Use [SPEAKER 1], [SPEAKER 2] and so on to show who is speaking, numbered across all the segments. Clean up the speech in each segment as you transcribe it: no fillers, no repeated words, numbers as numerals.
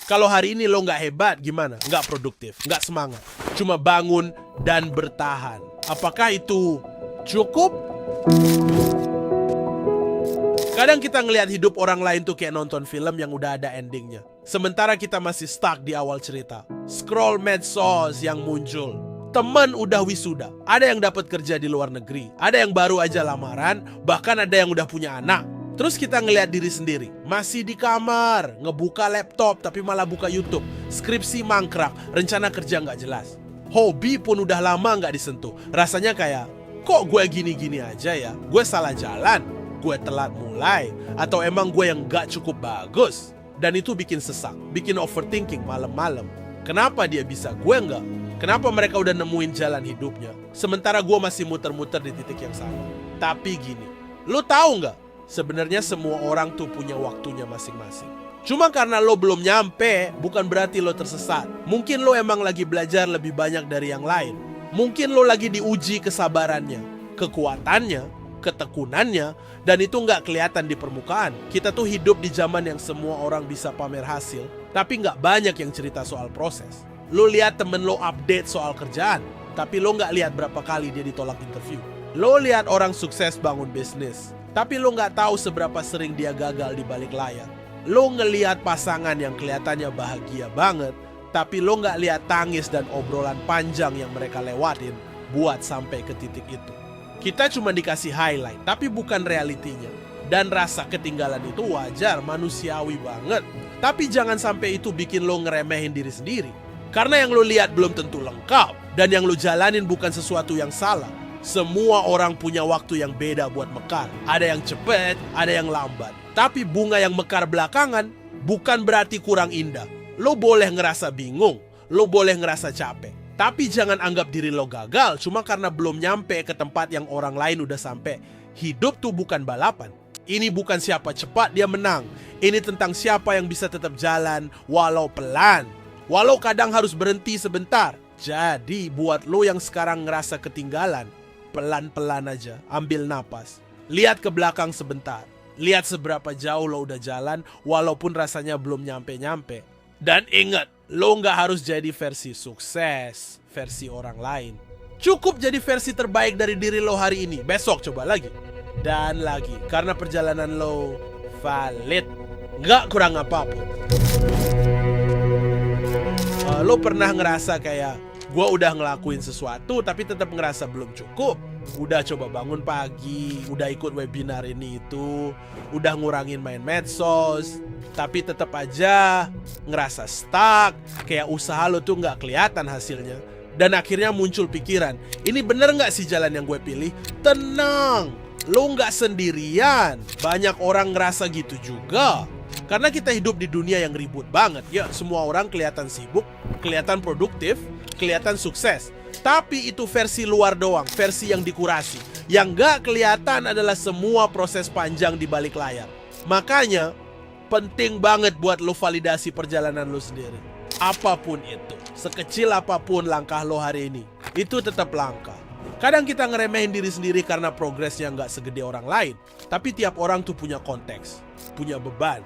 [SPEAKER 1] Kalau hari ini lo nggak hebat, gimana? Nggak produktif, nggak semangat. Cuma bangun dan bertahan. Apakah itu cukup? Kadang kita ngelihat hidup orang lain tuh kayak nonton film yang udah ada endingnya. Sementara kita masih stuck di awal cerita. Scroll medsos yang muncul. Teman udah wisuda. Ada yang dapat kerja di luar negeri. Ada yang baru aja lamaran. Bahkan ada yang udah punya anak. Terus kita ngelihat diri sendiri, masih di kamar, ngebuka laptop tapi malah buka YouTube, skripsi mangkrak, rencana kerja nggak jelas. Hobi pun udah lama nggak disentuh. Rasanya kayak, kok gue gini-gini aja ya? Gue salah jalan, gue telat mulai, atau emang gue yang nggak cukup bagus? Dan itu bikin sesak, bikin overthinking malam-malam. Kenapa dia bisa, gue nggak? Kenapa mereka udah nemuin jalan hidupnya? Sementara gue masih muter-muter di titik yang sama. Tapi gini, lo tahu nggak? Sebenarnya semua orang tuh punya waktunya masing-masing. Cuma karena lo belum nyampe, bukan berarti lo tersesat. Mungkin lo emang lagi belajar lebih banyak dari yang lain. Mungkin lo lagi diuji kesabarannya, kekuatannya, ketekunannya, dan itu nggak kelihatan di permukaan. Kita tuh hidup di zaman yang semua orang bisa pamer hasil, tapi nggak banyak yang cerita soal proses. Lo lihat temen lo update soal kerjaan, tapi lo nggak lihat berapa kali dia ditolak interview. Lo lihat orang sukses bangun bisnis, tapi lo nggak tahu seberapa sering dia gagal di balik layar. Lo ngelihat pasangan yang kelihatannya bahagia banget, tapi lo nggak lihat tangis dan obrolan panjang yang mereka lewatin buat sampai ke titik itu. Kita cuma dikasih highlight, tapi bukan realitinya. Dan rasa ketinggalan itu wajar, manusiawi banget. Tapi jangan sampai itu bikin lo ngeremehin diri sendiri. Karena yang lo lihat belum tentu lengkap, dan yang lo jalanin bukan sesuatu yang salah. Semua orang punya waktu yang beda buat mekar. Ada yang cepet, ada yang lambat. Tapi bunga yang mekar belakangan bukan berarti kurang indah. Lo boleh ngerasa bingung, lo boleh ngerasa capek. Tapi jangan anggap diri lo gagal cuma karena belum nyampe ke tempat yang orang lain udah sampai. Hidup tuh bukan balapan. Ini bukan siapa cepat dia menang. Ini tentang siapa yang bisa tetap jalan walau pelan. Walau kadang harus berhenti sebentar. Jadi buat lo yang sekarang ngerasa ketinggalan, pelan-pelan aja, ambil napas. Lihat ke belakang sebentar. Lihat seberapa jauh lo udah jalan, walaupun rasanya belum nyampe-nyampe. Dan ingat, lo gak harus jadi versi sukses, versi orang lain. Cukup jadi versi terbaik dari diri lo hari ini. Besok coba lagi. Dan lagi, karena perjalanan lo valid. Gak kurang apapun. Lo pernah ngerasa kayak, gue udah ngelakuin sesuatu tapi tetap ngerasa belum cukup. Udah coba bangun pagi, udah ikut webinar ini itu, udah ngurangin main medsos, tapi tetap aja ngerasa stuck, kayak usaha lo tuh nggak kelihatan hasilnya. Dan akhirnya muncul pikiran, ini bener nggak sih jalan yang gue pilih? Tenang, lo nggak sendirian. Banyak orang ngerasa gitu juga. Karena kita hidup di dunia yang ribut banget. Ya, semua orang kelihatan sibuk, kelihatan produktif, kelihatan sukses. Tapi itu versi luar doang, versi yang dikurasi. Yang gak kelihatan adalah semua proses panjang di balik layar. Makanya penting banget buat lo validasi perjalanan lo sendiri. Apapun itu, sekecil apapun langkah lo hari ini, itu tetap langkah. Kadang kita ngeremehin diri sendiri karena progresnya gak segede orang lain. Tapi tiap orang tuh punya konteks, punya beban,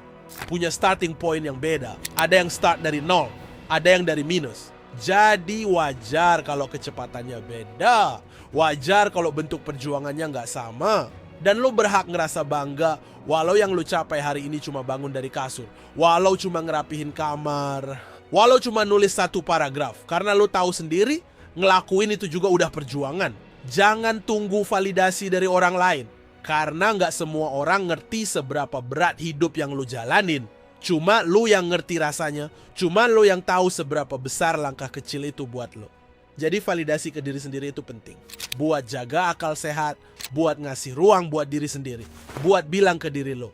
[SPEAKER 1] punya starting point yang beda. Ada yang start dari nol, ada yang dari minus. Jadi wajar kalau kecepatannya beda. Wajar kalau bentuk perjuangannya nggak sama. Dan lo berhak ngerasa bangga walau yang lo capai hari ini cuma bangun dari kasur, walau cuma ngerapihin kamar, walau cuma nulis satu paragraf. Karena lo tahu sendiri ngelakuin itu juga udah perjuangan. Jangan tunggu validasi dari orang lain. Karena nggak semua orang ngerti seberapa berat hidup yang lo jalanin. Cuma lo yang ngerti rasanya. Cuma lo yang tahu seberapa besar langkah kecil itu buat lo. Jadi validasi ke diri sendiri itu penting. Buat jaga akal sehat, buat ngasih ruang buat diri sendiri, buat bilang ke diri lo,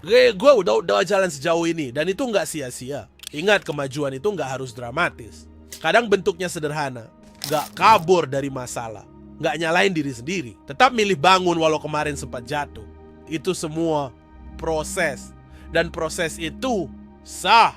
[SPEAKER 1] gue udah jalan sejauh ini. Dan itu nggak sia-sia. Ingat, kemajuan itu nggak harus dramatis. Kadang bentuknya sederhana. Nggak kabur dari masalah, nggak nyalain diri sendiri, tetap milih bangun walau kemarin sempat jatuh. Itu semua proses. Dan proses itu sah,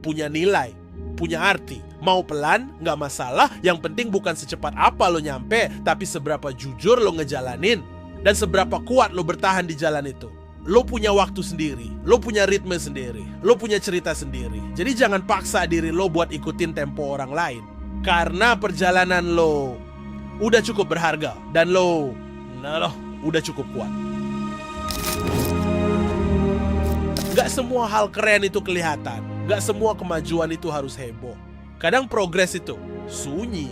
[SPEAKER 1] punya nilai, punya arti. Mau pelan, nggak masalah. Yang penting bukan secepat apa lo nyampe, tapi seberapa jujur lo ngejalanin. Dan seberapa kuat lo bertahan di jalan itu. lo punya waktu sendiri, lo punya ritme sendiri, lo punya cerita sendiri. Jadi jangan paksa diri lo buat ikutin tempo orang lain. Karena perjalanan lo udah cukup berharga dan lo udah cukup kuat. Gak semua hal keren itu kelihatan. Gak semua kemajuan itu harus heboh. Kadang progres itu sunyi,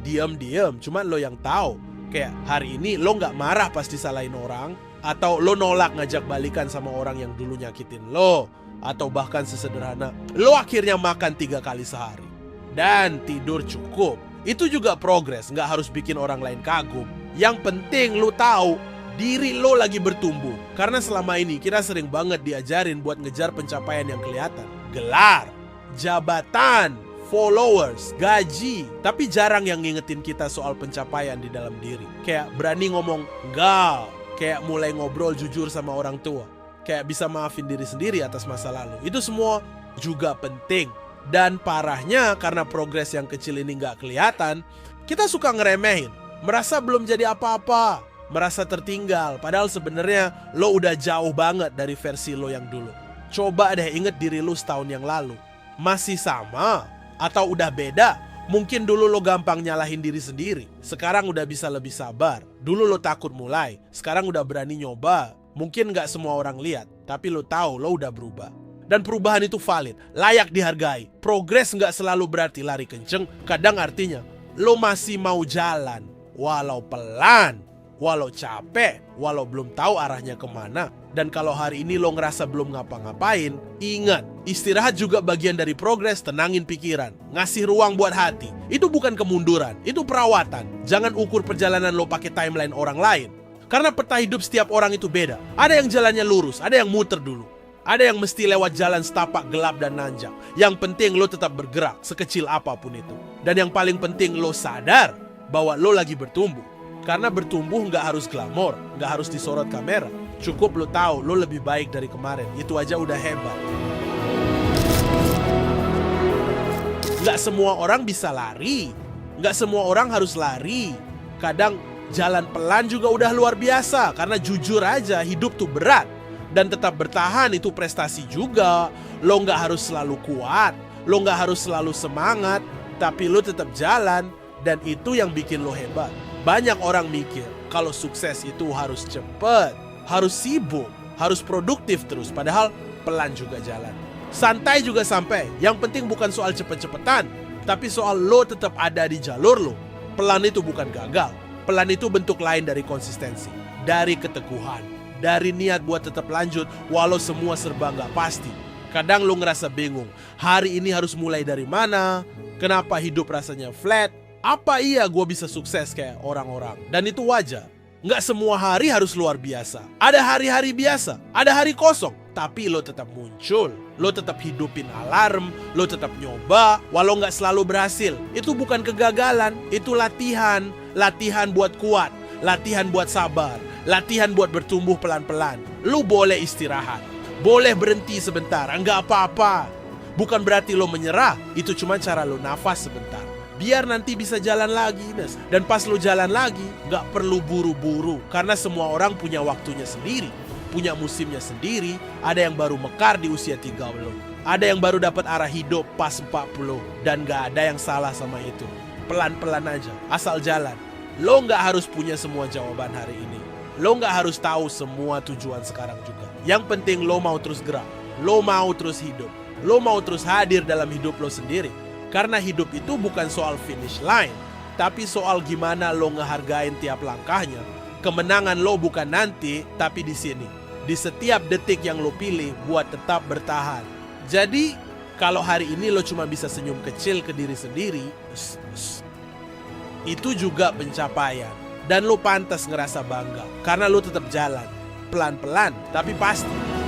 [SPEAKER 1] diam-diam, cuman lo yang tahu. Kayak hari ini lo gak marah pas disalahin orang, atau lo nolak ngajak balikan sama orang yang dulu nyakitin lo, atau bahkan sesederhana lo akhirnya makan 3 kali sehari dan tidur cukup. Itu juga progres, gak harus bikin orang lain kagum. Yang penting lo tahu diri lo lagi bertumbuh. Karena selama ini kita sering banget diajarin buat ngejar pencapaian yang kelihatan. Gelar, jabatan, followers, gaji. Tapi jarang yang ngingetin kita soal pencapaian di dalam diri. Kayak berani ngomong enggak, kayak mulai ngobrol jujur sama orang tua, kayak bisa maafin diri sendiri atas masa lalu. Itu semua juga penting. Dan parahnya karena progres yang kecil ini gak kelihatan, kita suka ngeremehin, merasa belum jadi apa-apa, merasa tertinggal. Padahal sebenarnya lo udah jauh banget dari versi lo yang dulu. Coba deh inget diri lo setahun yang lalu. Masih sama? Atau udah beda? Mungkin dulu lo gampang nyalahin diri sendiri, sekarang udah bisa lebih sabar. Dulu lo takut mulai, sekarang udah berani nyoba. Mungkin gak semua orang lihat, tapi lo tahu lo udah berubah. Dan perubahan itu valid, layak dihargai. Progres gak selalu berarti lari kenceng. Kadang artinya lo masih mau jalan, walau pelan, walau capek, walau belum tahu arahnya kemana. Dan kalau hari ini lo ngerasa belum ngapa-ngapain, ingat, istirahat juga bagian dari progres. Tenangin pikiran, ngasih ruang buat hati. Itu bukan kemunduran, itu perawatan. Jangan ukur perjalanan lo pakai timeline orang lain. Karena peta hidup setiap orang itu beda. Ada yang jalannya lurus, ada yang muter dulu. Ada yang mesti lewat jalan setapak gelap dan nanjak. Yang penting lo tetap bergerak, sekecil apapun itu. Dan yang paling penting lo sadar bahwa lo lagi bertumbuh. Karena bertumbuh nggak harus glamor, nggak harus disorot kamera. Cukup lo tahu lo lebih baik dari kemarin. Itu aja udah hebat. Nggak semua orang bisa lari, nggak semua orang harus lari. Kadang jalan pelan juga udah luar biasa. Karena jujur aja hidup tuh berat. Dan tetap bertahan itu prestasi juga. Lo nggak harus selalu kuat, lo nggak harus selalu semangat, tapi lo tetap jalan. Dan itu yang bikin lo hebat. Banyak orang mikir kalau sukses itu harus cepet, harus sibuk, harus produktif terus. Padahal pelan juga jalan. Santai juga sampai. Yang penting bukan soal cepet-cepetan, tapi soal lo tetap ada di jalur lo. Pelan itu bukan gagal. Pelan itu bentuk lain dari konsistensi, dari keteguhan, dari niat buat tetap lanjut walau semua serba gak pasti. Kadang lo ngerasa bingung, hari ini harus mulai dari mana? Kenapa hidup rasanya flat? Apa iya gue bisa sukses kayak orang-orang? Dan itu wajar. Nggak semua hari harus luar biasa. Ada hari-hari biasa, ada hari kosong. Tapi lo tetap muncul, lo tetap hidupin alarm, lo tetap nyoba, walau nggak selalu berhasil. Itu bukan kegagalan, itu latihan. Latihan buat kuat, latihan buat sabar, latihan buat bertumbuh pelan-pelan. Lo boleh istirahat, boleh berhenti sebentar, nggak apa-apa. Bukan berarti lo menyerah, itu cuma cara lo nafas sebentar. Biar nanti bisa jalan lagi, Nes. Dan pas lo jalan lagi, gak perlu buru-buru. Karena semua orang punya waktunya sendiri, punya musimnya sendiri. Ada yang baru mekar di usia 30, ada yang baru dapat arah hidup pas 40. Dan gak ada yang salah sama itu. Pelan-pelan aja, asal jalan. Lo gak harus punya semua jawaban hari ini. Lo gak harus tahu semua tujuan sekarang juga. Yang penting lo mau terus gerak, lo mau terus hidup, lo mau terus hadir dalam hidup lo sendiri. Karena hidup itu bukan soal finish line, tapi soal gimana lo ngehargain tiap langkahnya. Kemenangan lo bukan nanti, tapi di sini. Di setiap detik yang lo pilih buat tetap bertahan. Jadi, kalau hari ini lo cuma bisa senyum kecil ke diri sendiri, itu juga pencapaian. Dan lo pantas ngerasa bangga, karena lo tetap jalan. Pelan-pelan, tapi pasti.